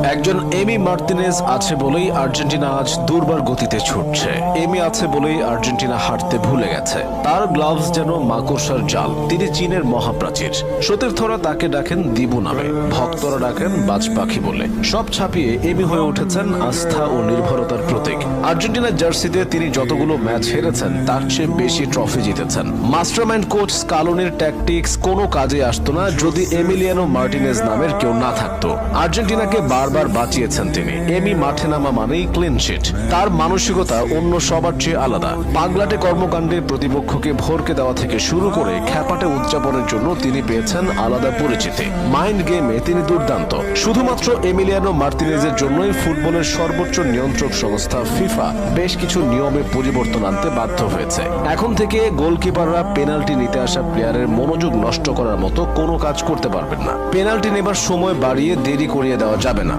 একজন এমি মার্তিনেজ আছে বলেই আর্জেন্টিনা আজ দুর্বার গতিতে ছুটছে। এমি আছে বলেই আর্জেন্টিনা হাঁটতে ভুলে গেছে। তার গ্লাভস যেন মাকড়সার জাল। তিনি চীনের মহাপ্রাচীর। সতীর্থরা তাকে ডাকেন দিবু নামে, ভক্তরা ডাকেন বাজ পাখি বলে। সব ছাপিয়ে এমি হয়ে উঠেছেন আস্থা ও নির্ভরতার প্রতীক। আর্জেন্টিনার জার্সিতে তিনি যতগুলো ম্যাচ হেরেছেন তার চেয়ে বেশি ট্রফি জিতেছেন। মাস্টারমাইন্ড কোচ স্কালোনির ট্যাকটিক্স কোনো কাজে আসতো না যদি এমিলিয়ানো মার্টিনেজ নামের কেউ না থাকতো। আর্জেন্টিনাকে বারবার বাঁচিয়েছেন তিনি। এমি মাঠে নামা মানেই ক্লিন শিট। তার মানসিকতা অন্য সবার চেয়ে আলাদা। পাগলাটে কর্মকাণ্ডে প্রতিপক্ষকে ভরকে দেওয়া থেকে শুরু করে খ্যাপাটে উদযাপনের জন্য তিনি পেয়েছেন আলাদা পরিচিতি। মাইন্ড গেমে তিনি দুর্দান্ত। শুধুমাত্র এমিলিয়ানো মার্তিনেজের জন্যই ফুটবলের সর্বোচ্চ নিয়ন্ত্রক সংস্থা ফিফা বেশ কিছু নিয়মে পরিবর্তন আনতে বাধ্য হয়েছে। এখন থেকে গোলকিপাররা পেনাল্টি নিতে আসা প্লেয়ারের মনোযোগ নষ্ট করার মতো কোনো কাজ করতে পারবেন না। পেনাল্টি নেবার সময় বাড়িয়ে দেরি করিয়ে দেওয়া যাবে না।